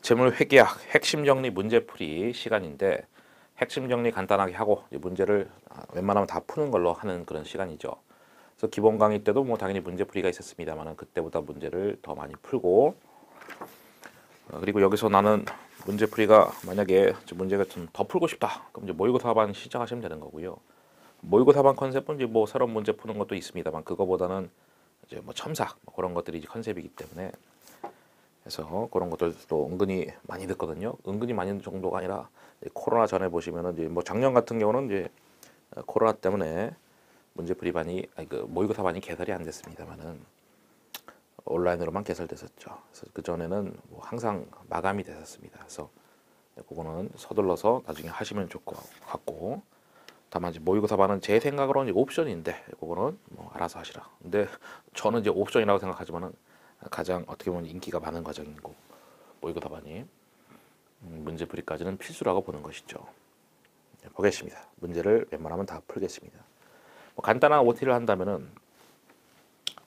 재물 회계학 핵심 정리 문제풀이 시간인데 핵심 정리 간단하게 하고 문제를 웬만하면 다 푸는 걸로 하는 그런 시간이죠. 그래서 기본 강의 때도 뭐 당연히 문제풀이가 있었습니다만 그때보다 문제를 더 많이 풀고 그리고 여기서 나는 문제풀이가 만약에 문제가 좀 더 풀고 싶다 그럼 이제 모의고사 반 시작하시면 되는 거고요. 모의고사 반 컨셉은 이제 뭐 새로운 문제 푸는 것도 있습니다만 그거보다는 이제 뭐 첨삭 뭐 그런 것들이 이제 컨셉이기 때문에 그래서 그런 것들도 은근히 많이 듣거든요. 은근히 많이 듣는 정도가 아니라 코로나 전에 보시면은 이제 뭐 작년 같은 경우는 이제 코로나 때문에 문제풀이 반이 아니 그 모의고사 반이 개설이 안 됐습니다만은 온라인으로만 개설됐었죠. 그래서 그 전에는 뭐 항상 마감이 됐었습니다. 그래서 그거는 서둘러서 나중에 하시면 좋을 것 같고 다만 이제 모의고사 반은 제 생각으로는 이제 옵션인데 그거는 뭐 알아서 하시라. 근데 저는 이제 옵션이라고 생각하지만은 가장 어떻게 보면 인기가 많은 과정이고 모의고사 반이 문제풀이까지는 필수라고 보는 것이죠. 보겠습니다. 문제를 웬만하면 다 풀겠습니다. 뭐 간단한 OT를 한다면은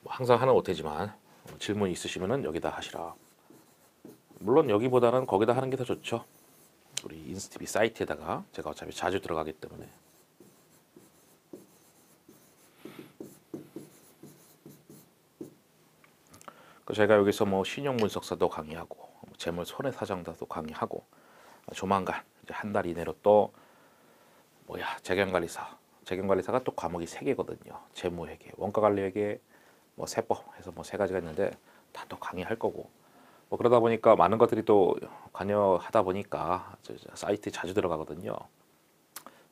뭐 항상 하는 OT지만 질문 있으시면은 여기다 하시라. 물론 여기보다는 거기다 하는 게 더 좋죠. 우리 인스티비 사이트에다가 제가 어차피 자주 들어가기 때문에. 제가 여기서 뭐 신용 분석사도 강의하고 재물 손해사정자도 강의하고 조만간 이제 한 달 이내로 또 뭐야 재경관리사가 또 과목이 3개거든요. 재무회계, 원가관리회계, 뭐 세법 해서 뭐 3가지가 있는데 다 또 강의할 거고 뭐 그러다 보니까 많은 것들이 또 관여하다 보니까 사이트에 자주 들어가거든요.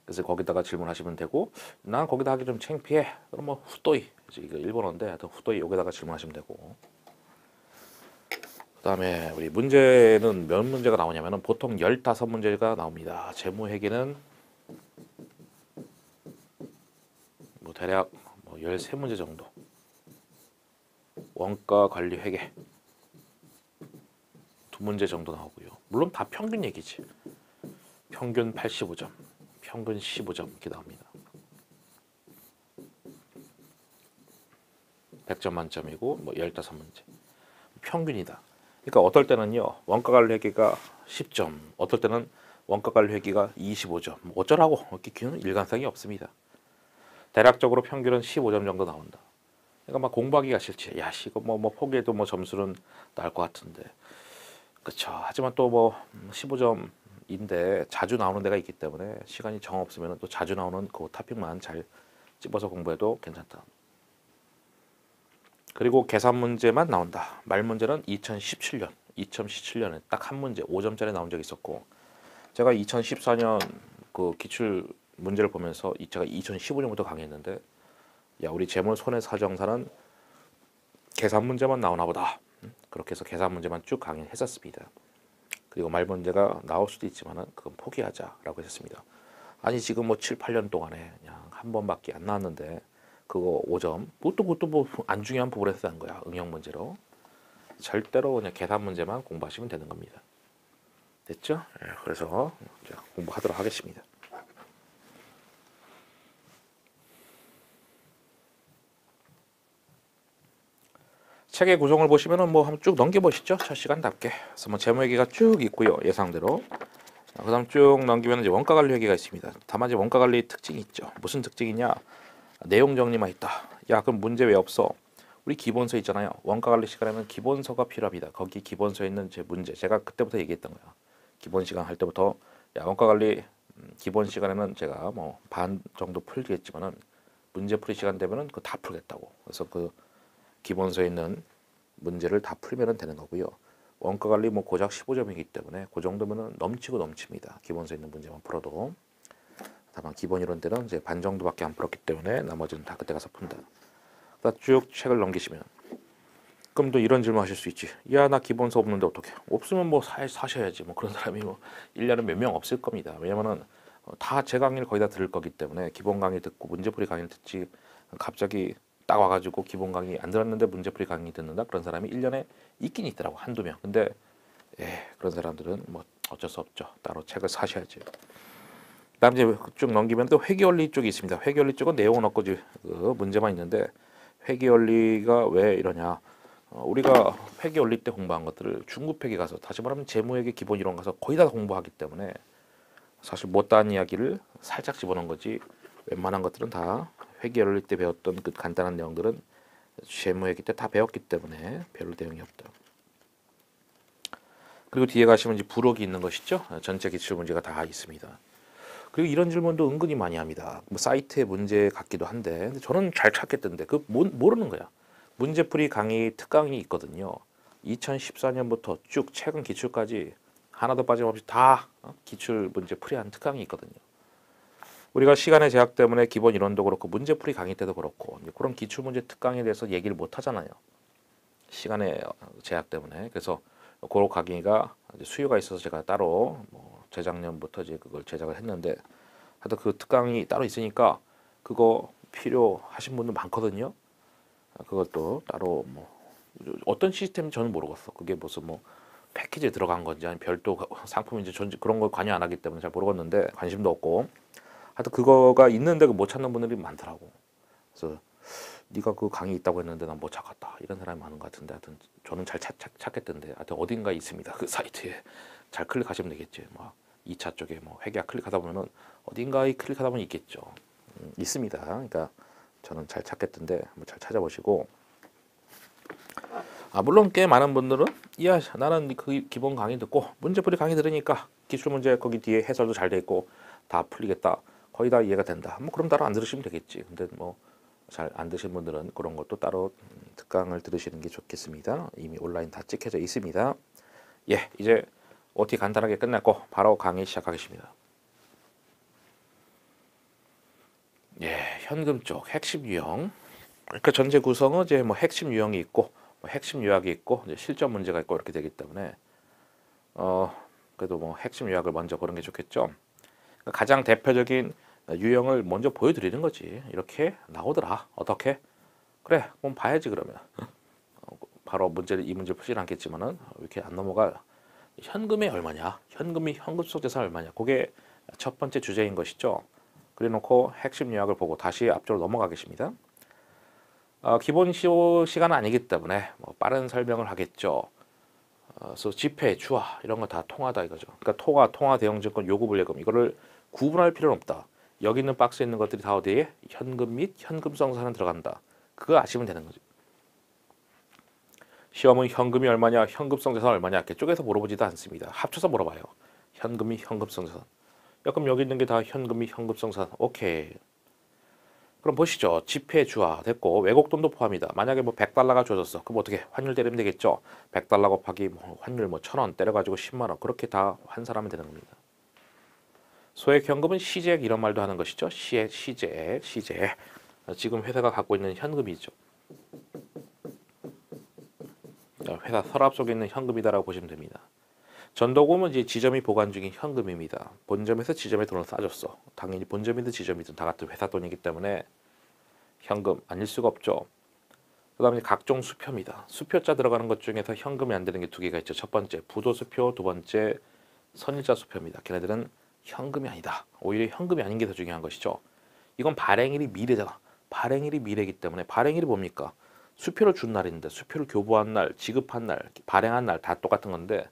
그래서 거기다가 질문하시면 되고 난 거기다 하기 좀 창피해. 그럼 뭐 후또이 이거 일본어인데 하여튼 후또이 여기다가 질문하시면 되고 그다음에 우리 문제는 몇 문제가 나오냐면은 보통 15문제가 나옵니다. 재무회계는 뭐 대략 뭐 13문제 정도. 원가관리회계 2문제 정도 나오고요. 물론 다 평균 얘기지. 평균 85점, 평균 15점 이렇게 나옵니다. 100점 만점이고 뭐 15문제. 평균이다. 그러니까 어떨 때는요. 원가관리회계가 10점, 어떨 때는 원가관리회계가 25점. 뭐 어쩌라고 이렇게 일관성이 없습니다. 대략적으로 평균은 15점 정도 나온다. 그러니까 막 공부하기가 싫지. 야, 이거 뭐 포기해도 뭐 점수는 나을 것 같은데. 그렇죠. 하지만 또 뭐 15점인데 자주 나오는 데가 있기 때문에 시간이 정 없으면 또 자주 나오는 그 토픽만 잘 집어서 공부해도 괜찮다. 그리고 계산 문제만 나온다. 말 문제는 2017년에 딱 한 문제 5점짜리 나온 적이 있었고 제가 2014년 그 기출 문제를 보면서 제가 2015년부터 강의했는데 야 우리 재물 손해사정사는 계산 문제만 나오나 보다. 그렇게 해서 계산 문제만 쭉 강의했었습니다. 그리고 말 문제가 나올 수도 있지만은 그건 포기하자라고 했습니다. 아니 지금 뭐 7, 8년 동안에 그냥 한 번밖에 안 나왔는데 그거 5점 그것도 뭐 안 중요한 부분에서 난 거야. 응용 문제로 절대로 그냥 계산 문제만 공부하시면 되는 겁니다. 됐죠? 그래서 공부하도록 하겠습니다. 책의 구성을 보시면은 뭐 한번 쭉 넘겨보시죠. 첫 시간답게. 그래서 뭐 재무회계가 쭉 있고요. 예상대로. 그다음 쭉 넘기면 이제 원가관리회계가 있습니다. 다만 이제 원가관리 특징이 있죠. 무슨 특징이냐? 내용 정리만 있다. 야 그럼 문제 왜 없어? 우리 기본서 있잖아요. 원가관리 시간에는 기본서가 필요합니다. 거기 기본서에 있는 제 문제 제가 그때부터 얘기했던 거야. 기본 시간 할 때부터 야 원가관리 기본 시간에는 제가 뭐 반 정도 풀겠지만은 문제풀이 시간 되면은 그거 다 풀겠다고. 그래서 그 기본서에 있는 문제를 다 풀면 되는 거고요. 원가관리 뭐 고작 15점이기 때문에 그 정도면은 넘칩니다. 기본서에 있는 문제만 풀어도. 다만 기본 이론 때는 이제 반 정도밖에 안 풀었기 때문에 나머지는 다 그때 가서 푼다. 쭉 책을 넘기시면 그럼 또 이런 질문 하실 수 있지. 야 나 기본서 없는데 어떡해. 없으면 뭐 사셔야지. 뭐 그런 사람이 뭐 1년에 몇 명 없을 겁니다. 왜냐면은 다 제 강의를 거의 다 들을 거기 때문에 기본 강의 듣고 문제풀이 강의를 듣지 갑자기 딱 와가지고 기본 강의 안 들었는데 문제풀이 강의 듣는다 그런 사람이 1년에 있긴 있더라고. 한두 명. 근데 그런 사람들은 뭐 어쩔 수 없죠. 따로 책을 사셔야지. 그다음 이제 쭉 넘기면 또 회계원리 쪽이 있습니다. 회계원리 쪽은 내용은 없고 그 문제만 있는데 회계원리가 왜 이러냐? 우리가 회계 올릴 때 공부한 것들을 중급회계 가서 다시 말하면 재무회계 기본 이론 가서 거의 다 공부하기 때문에 사실 못다한 이야기를 살짝 집어넣은 거지 웬만한 것들은 다 회계 올릴 때 배웠던 그 간단한 내용들은 재무회계 때 다 배웠기 때문에 별 내용이 없다. 그리고 뒤에 가시면 이제 부록이 있는 것이죠. 전체 기출 문제가 다 있습니다. 그리고 이런 질문도 은근히 많이 합니다. 뭐 사이트의 문제 같기도 한데 근데 저는 잘 찾겠던데 그 모르는 거야. 문제풀이 강의 특강이 있거든요. 2014년부터 쭉 최근 기출까지 하나도 빠짐없이 다 기출 문제 풀이한 특강이 있거든요. 우리가 시간의 제약 때문에 기본 이론도 그렇고 문제풀이 강의 때도 그렇고 그런 기출 문제 특강에 대해서 얘기를 못 하잖아요. 시간의 제약 때문에. 그래서 그 강의가 수요가 있어서 제가 따로 뭐 재작년부터 이제 그걸 제작을 했는데 하여튼 그 특강이 따로 있으니까 그거 필요하신 분들 많거든요. 그것도 따로 뭐 어떤 시스템인지 저는 모르겠어. 그게 무슨 뭐 패키지에 들어간 건지 아니면 별도 상품인지 전지 그런 걸 관여 안 하기 때문에 잘 모르겠는데 관심도 없고 하여튼 그거가 있는데 못 찾는 분들이 많더라고. 그래서 네가 그 강의 있다고 했는데 난 못 찾았다 이런 사람이 많은 것 같은데 하여튼 저는 잘 찾겠던데 하여튼 어딘가에 있습니다. 그 사이트에 잘 클릭하시면 되겠지. 막 2차 쪽에 뭐 회계학 클릭하다 보면은 어딘가에 클릭하다 보면 있겠죠. 있습니다. 그러니까 저는 잘 찾겠던데 한번 잘 찾아보시고 물론 꽤 많은 분들은 야 나는 그 기본 강의 듣고 문제풀이 강의 들으니까 기출 문제 거기 뒤에 해설도 잘 돼 있고 다 풀리겠다 거의 다 이해가 된다 뭐 그럼 따로 안 들으시면 되겠지. 근데 뭐 잘 안 드신 분들은 그런 것도 따로 특강을 들으시는 게 좋겠습니다. 이미 온라인 다 찍혀져 있습니다. 예, 이제 OT 간단하게 끝났고 바로 강의 시작하겠습니다. 예, 현금 쪽 핵심 유형. 그러니까 전체 구성은 이제 뭐 핵심 유형이 있고 뭐 핵심 요약이 있고 이제 실전 문제가 있고 이렇게 되기 때문에 그래도 뭐 핵심 요약을 먼저 보는 게 좋겠죠. 그러니까 가장 대표적인 유형을 먼저 보여드리는 거지. 이렇게 나오더라. 어떻게? 그래, 그럼 봐야지 그러면. 바로 이 문제 풀진 않겠지만은 이렇게 안 넘어가. 현금이 얼마냐? 현금이 현금 속 재산 얼마냐? 그게 첫 번째 주제인 것이죠. 그래놓고 핵심 요약을 보고 다시 앞쪽으로 넘어가겠습니다. 기본 시간은 아니기 때문에 뭐 빠른 설명을 하겠죠. 그래서 지폐, 주화 이런 거 다 통하다 이거죠. 그러니까 통화 대형증권 요구불예금 이거를 구분할 필요는 없다. 여기 있는 박스에 있는 것들이 다 어디에 현금 및 현금성 자산은 들어간다. 그거 아시면 되는 거죠. 시험은 현금이 얼마냐, 현금성 자산 얼마냐 이렇게 쪼개서 물어보지도 않습니다. 합쳐서 물어봐요. 현금이 현금성 자산. 그럼 여기 있는 게 다 현금이 현금성 자산. 오케이. 그럼 보시죠. 지폐 주화 됐고 외국 돈도 포함이다. 만약에 뭐 100달러가 주어졌어. 그럼 어떻게 환율 때리면 되겠죠. 100달러 곱하기 뭐 환율 뭐 1000원 때려가지고 10만 원 그렇게 다 환산하면 되는 겁니다. 소액 현금은 시제액 이런 말도 하는 것이죠. 시제액. 지금 회사가 갖고 있는 현금이죠. 회사 서랍 속에 있는 현금이다라고 보시면 됩니다. 전도금은 이제 지점이 보관 중인 현금입니다. 본점에서 지점에 돈을 싸줬어. 당연히 본점이든 지점이든 다 같은 회사 돈이기 때문에 현금 아닐 수가 없죠. 그 다음에 각종 수표입니다. 수표자 들어가는 것 중에서 현금이 안 되는 게 두 개가 있죠. 첫 번째 부도수표, 두 번째 선일자 수표입니다. 걔네들은 현금이 아니다. 오히려 현금이 아닌 게 더 중요한 것이죠. 이건 발행일이 미래잖아. 발행일이 미래이기 때문에 발행일이 뭡니까? 수표를 준 날인데 수표를 교부한 날, 지급한 날, 발행한 날 다 똑같은 건데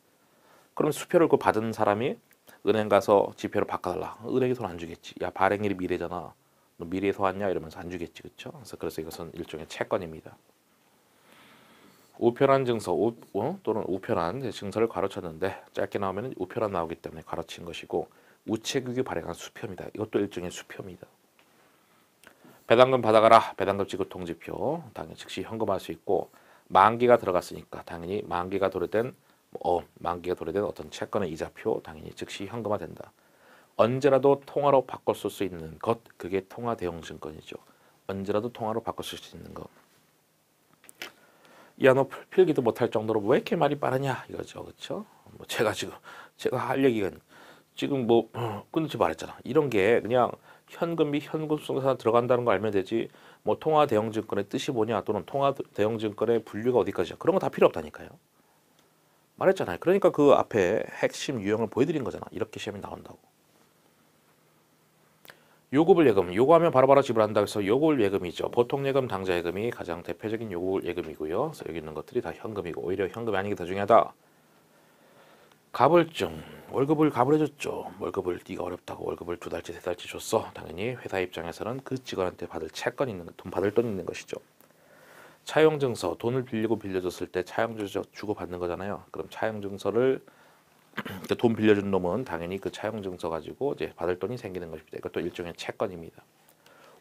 그럼 수표를 그 받은 사람이 은행 가서 지폐로 바꿔달라. 은행이 돈 안 주겠지. 야 발행일이 미래잖아. 너 미래에서 왔냐 이러면서 안 주겠지, 그렇죠? 그래서 이것은 일종의 채권입니다. 우편한 증서 또는 우편한 증서를 가로쳤는데 짧게 나오면 우편한 나오기 때문에 가로친 것이고 우체국이 발행한 수표입니다. 이것도 일종의 수표입니다. 배당금 받아가라. 배당금 지급 통지표 당연히 즉시 현금화할 수 있고 만기가 들어갔으니까 당연히 만기가 도래된 어떤 채권의 이자표 당연히 즉시 현금화된다. 언제라도 통화로 바꿔 쓸 수 있는 것 그게 통화 대형 증권이죠. 언제라도 통화로 바꿔 쓸 수 있는 것. 야 너 필기도 못할 정도로 왜 이렇게 말이 빠르냐 이거죠, 그렇죠? 뭐 제가 할 얘기가 지금 뭐 끊지 말했잖아. 이런 게 그냥 현금 및 현금성 자산 들어간다는 거 알면 되지. 뭐 통화 대형 증권의 뜻이 뭐냐 또는 통화 대형 증권의 분류가 어디까지야 그런 거 다 필요 없다니까요. 말했잖아요. 그러니까 그 앞에 핵심 유형을 보여드린 거잖아. 이렇게 시험이 나온다고. 요구불 예금, 요구하면 바로바로 지불한다 해서 요구불 예금이죠. 보통 예금, 당좌 예금이 가장 대표적인 요구불 예금이고요. 그래서 여기 있는 것들이 다 현금이고 오히려 현금이 아닌 게 더 중요하다. 가불증, 월급을 가불해줬죠. 월급을 네가 어렵다고 월급을 2달치 3달치 줬어. 당연히 회사 입장에서는 그 직원한테 받을 채권 있는 돈 받을 돈 있는 것이죠. 차용증서, 돈을 빌리고 빌려줬을 때 차용증서 주고 받는 거잖아요. 그럼 차용증서를 돈 빌려준 놈은 당연히 그 차용증서 가지고 이제 받을 돈이 생기는 것입니다. 이것도 일종의 채권입니다.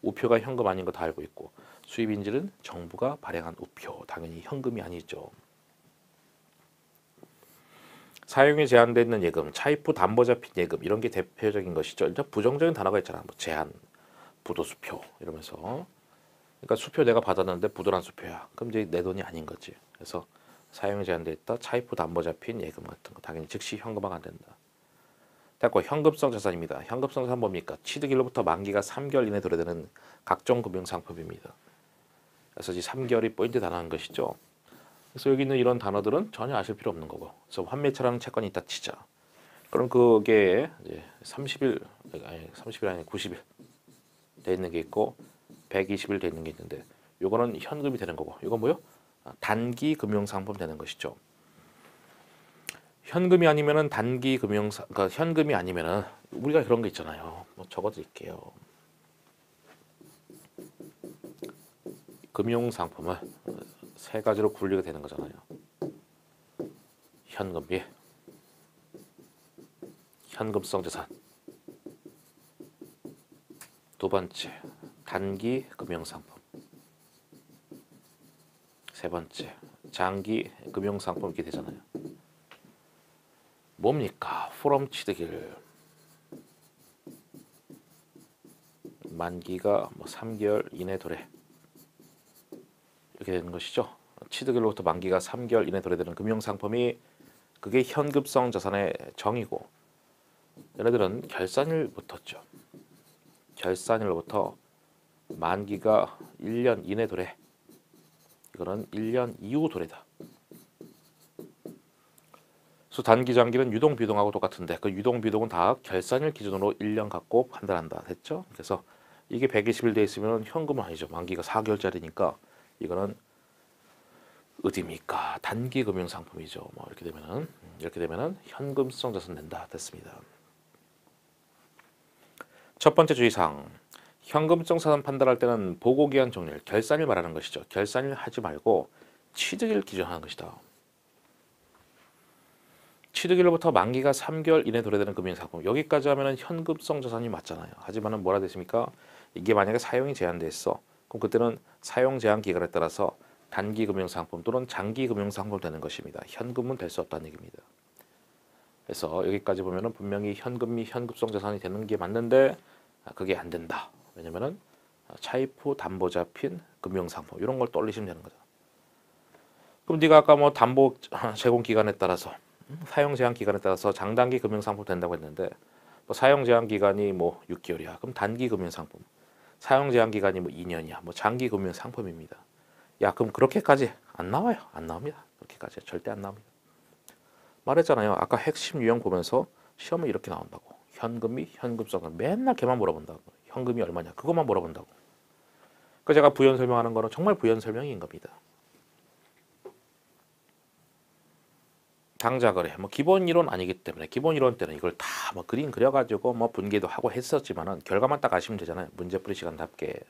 우표가 현금 아닌 거 다 알고 있고 수입인지는 정부가 발행한 우표, 당연히 현금이 아니죠. 사용이 제한되어 있는 예금, 차입 후 담보 잡힌 예금 이런 게 대표적인 것이죠. 일단 부정적인 단어가 있잖아. 뭐 제한, 부도수표 이러면서. 그러니까 수표 내가 받았는데 부도란 수표야. 그럼 이제 내 돈이 아닌 거지. 그래서 사용이 제한되어 있다. 차입 후 담보 잡힌 예금 같은 거 당연히 즉시 현금화가 안 된다. 됐고 현금성 자산입니다. 현금성 자산 뭡니까? 취득일로부터 만기가 3개월 이내 도래되는 각종 금융상품입니다. 그래서 이 3개월이 포인트 단어인 것이죠. 그래서 여기 있는 이런 단어들은 전혀 아실 필요 없는 거고. 그래서 환매처라는 채권이 있다 치자. 그럼 그게 이제 30일 아니 30일 아니 90일 돼 있는 게 있고 120일 돼 있는 게 있는데 요거는 현금이 되는 거고. 이건 뭐요? 단기 금융상품 되는 것이죠. 현금이 아니면은 단기 금융상 그러니까 현금이 아니면은 우리가 그런 거 있잖아요. 뭐 적어 드릴게요. 금융상품은 세 가지로 분리가 되는 거잖아요. 현금비, 현금성 자산, 두 번째 단기 금융상품, 세 번째 장기 금융상품 이렇게 되잖아요. 뭡니까? 프롬 취득일 만기가 뭐 3개월 이내 도래 이렇게 되는 것이죠. 취득일로부터 만기가 3개월 이내 도래되는 금융상품이 그게 현금성 자산의 정의고 얘네들은 결산일부터죠. 결산일로부터 만기가 1년 이내 도래 이거는 1년 이후 도래다. 그래서 단기 장기는 유동 비동하고 똑같은데 그 유동 비동은 다 결산일 기준으로 1년 갖고 판단한다 됐죠? 그래서 이게 120일 돼 있으면 현금은 아니죠. 만기가 4개월짜리니까 이거는 어디입니까? 단기 금융 상품이죠. 뭐 이렇게 되면은 현금성 자산 낸다 됐습니다. 첫 번째 주의사항. 현금성 자산 판단할 때는 보고기한 종료일, 결산일 말하는 것이죠. 결산일 하지 말고 취득일 기준하는 것이다. 취득일로부터 만기가 3개월 이내 도래되는 금융상품 여기까지 하면은 현금성 자산이 맞잖아요. 하지만은 뭐라 됐습니까? 이게 만약에 사용이 제한돼 있어. 그럼 그때는 사용 제한 기간에 따라서 단기 금융상품 또는 장기 금융상품 되는 것입니다. 현금은 될 수 없다는 얘기입니다. 그래서 여기까지 보면은 분명히 현금이 현금성 자산이 되는 게 맞는데 그게 안 된다. 왜냐면은 차입 후 담보 잡힌 금융상품 이런 걸 떠올리시면 되는 거죠. 그럼 네가 아까 뭐 담보 제공 기간에 따라서 사용 제한 기간에 따라서 장단기 금융상품 된다고 했는데 뭐 사용 제한 기간이 뭐 6개월이야. 그럼 단기 금융상품. 사용 제한 기간이 뭐 2년이야. 뭐 장기 금융상품입니다. 야, 그럼 그렇게까지 안 나와요. 안 나옵니다. 그렇게까지 절대 안 나옵니다. 말했잖아요. 아까 핵심 유형 보면서 시험에 이렇게 나온다고. 현금이 현금성을 맨날 걔만 물어본다고. 현금이 얼마냐. 그것만 물어본다고. 그 제가 부연 설명하는 거는 정말 부연 설명인 겁니다. 당좌 거래 뭐 기본 이론 아니기 때문에 기본 이론 때는 이걸 다 뭐 그림 그려가지고 뭐 분개도 하고 했었지만은 결과만 딱 아시면 되잖아요. 문제풀이 시간답게.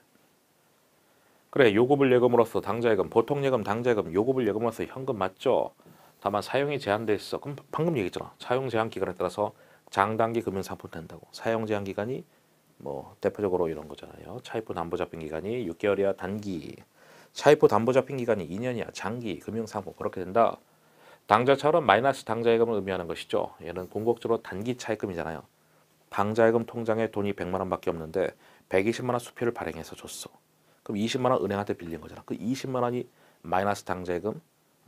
그래 요금을 예금으로서 당좌 예금 보통 예금 당좌 예금 요금을 예금으로서 현금 맞죠? 다만 사용이 제한돼 있어. 그럼 방금 얘기했잖아. 사용 제한 기간에 따라서 장단기 금융상품 된다고. 사용 제한 기간이 뭐 대표적으로 이런 거잖아요. 차입부 담보 잡힌 기간이 6개월이야 단기. 차입부 담보 잡힌 기간이 2년이야 장기 금융상품 그렇게 된다. 당좌처럼 마이너스 당좌예금을 의미하는 것이죠. 얘는 궁극적으로 단기 차입금이잖아요. 당좌예금 통장에 돈이 100만 원밖에 없는데 120만 원 수표를 발행해서 줬어. 그럼 20만 원 은행한테 빌린 거잖아. 그 20만 원이 마이너스 당좌예금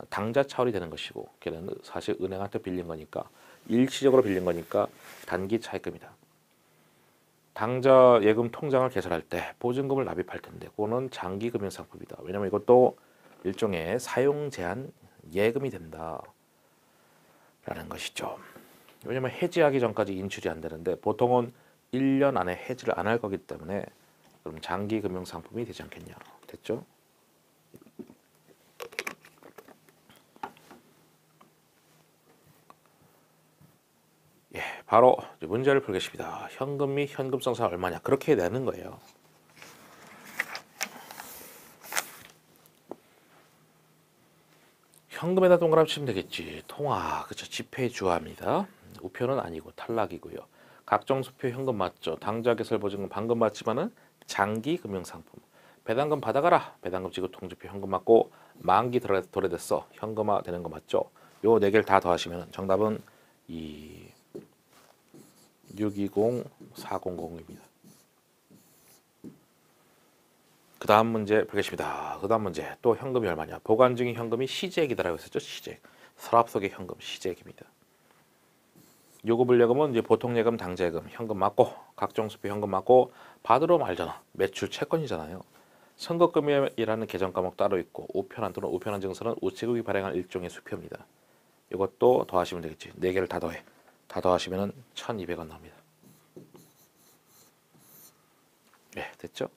당좌 차월이 되는 것이고 걔는 사실 은행한테 빌린 거니까 일시적으로 빌린 거니까 단기 차입금이다. 당좌 예금 통장을 개설할 때 보증금을 납입할 텐데 그거는 장기 금융 상품이다. 왜냐면 이것도 일종의 사용 제한 예금이 된다 라는 것이죠. 왜냐면 해지하기 전까지 인출이 안 되는데 보통은 1년 안에 해지를 안 할 거기 때문에 그럼 장기 금융 상품이 되지 않겠냐. 됐죠? 예, 바로 이제 문제를 풀겠습니다. 현금 및 현금성사 얼마냐? 그렇게 내는 거예요. 현금에다 동그라미 치면 되겠지. 통화, 그쵸? 지폐 주화입니다. 우표는 아니고 탈락이고요. 각종 수표 현금 맞죠? 당좌 개설 보증금 방금 맞지만은 장기 금융 상품. 배당금 받아가라. 배당금 지급 통지표 현금 맞고 만기 도래됐어. 현금화 되는 거 맞죠? 요 네 개를 다 더하시면 정답은 이 620400입니다. 그 다음 문제 보겠습니다. 그 다음 문제 또 현금이 얼마냐? 보관 중인 현금이 시액이다라고 했었죠. 시액. 서랍 속의 현금 시액입니다. 요구 불예금은 이제 보통 예금, 당좌 예금, 현금 맞고 각종 수표 현금 맞고 받으러 말잖아. 매출 채권이잖아요. 선거금이라는 계정 과목 따로 있고 우편한 또는 우편한 증서는 우체국이 발행한 일종의 수표입니다. 이것도 더하시면 되겠지. 네 개를 다 더해. 다 더하시면은 1,200원 나옵니다. 네, 됐죠?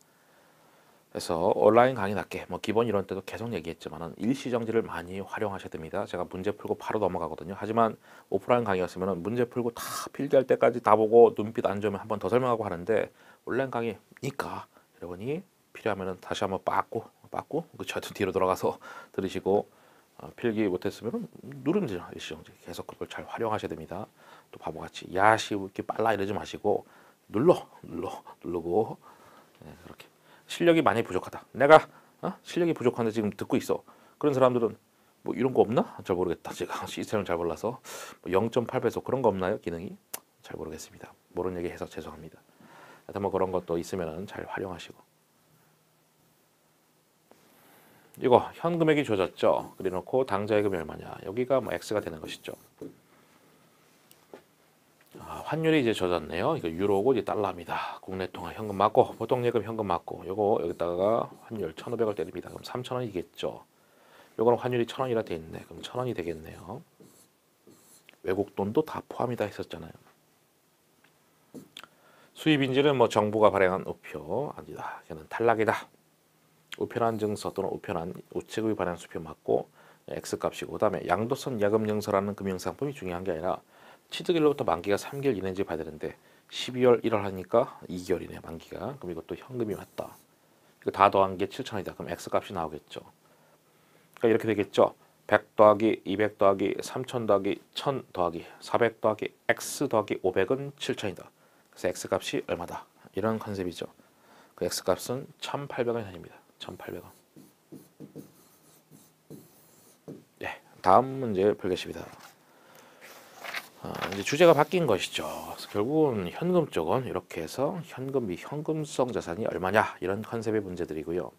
그래서 온라인 강의 낮게 뭐 기본 이론 때도 계속 얘기했지만은 일시정지를 많이 활용하셔야 됩니다. 제가 문제 풀고 바로 넘어가거든요. 하지만 오프라인 강의였으면은 문제 풀고 다 필기할 때까지 다 보고 눈빛 안 좋으면 한 번 더 설명하고 하는데 온라인 강의니까 여러분이 필요하면은 다시 한번 빠꾸 그쵸 뒤로 돌아가서 들으시고 필기 못했으면은 누르면 되죠. 일시정지 계속 그걸 잘 활용하셔야 됩니다. 또 바보같이 야시 이렇게 빨라 이러지 마시고 누르고 네, 그렇게. 실력이 많이 부족하다. 내가 실력이 부족한데 지금 듣고 있어. 그런 사람들은 뭐 이런 거 없나? 잘 모르겠다. 제가 시스템을 잘 몰라서 0.8배속 그런 거 없나요? 기능이? 잘 모르겠습니다. 모르는 얘기 해서 죄송합니다. 하여튼 뭐 그런 것도 있으면 잘 활용하시고. 이거 현금액이 조졌죠. 그래놓고 당좌예금이 얼마냐? 여기가 뭐 X가 되는 것이죠. 환율이 이제 젖었네요. 이거 유로고 이제 달러입니다. 국내 통화 현금 맞고 보통 예금 현금 맞고 요거 여기다가 환율 1,500을 때립니다. 그럼 3,000원이겠죠. 요거는 환율이 1,000원이라 돼 있네. 그럼 1,000원이 되겠네요. 외국 돈도 다 포함이다 했었잖아요. 수입인지는 뭐 정부가 발행한 우표 아니다. 걔는 탈락이다. 우편한 증서 또는 우편한 우체국이 발행한 수표 맞고 X 값이고 그다음에 양도선 야금증서라는 금융상품이 중요한 게 아니라 취득일로부터 만기가 3개월 이내인지 봐야 되는데 12월 1월 하니까 2개월이네 만기가. 그럼 이것도 현금이 맞다. 이거 다 더한 게 7,000원이다. 그럼 X값이 나오겠죠. 그러니까 이렇게 되겠죠. 100 더하기 200 더하기 3,000 더하기 1,000 더하기 400 더하기 X 더하기 500은 7,000이다. 그래서 X값이 얼마다. 이런 컨셉이죠. 그 X값은 1,800원이 아닙니다. 1,800원. 네, 다음 문제 풀겠습니다. 이제 주제가 바뀐 것이죠. 그래서 결국은 현금 쪽은 이렇게 해서 현금 및 현금성 자산이 얼마냐 이런 컨셉의 문제들이고요.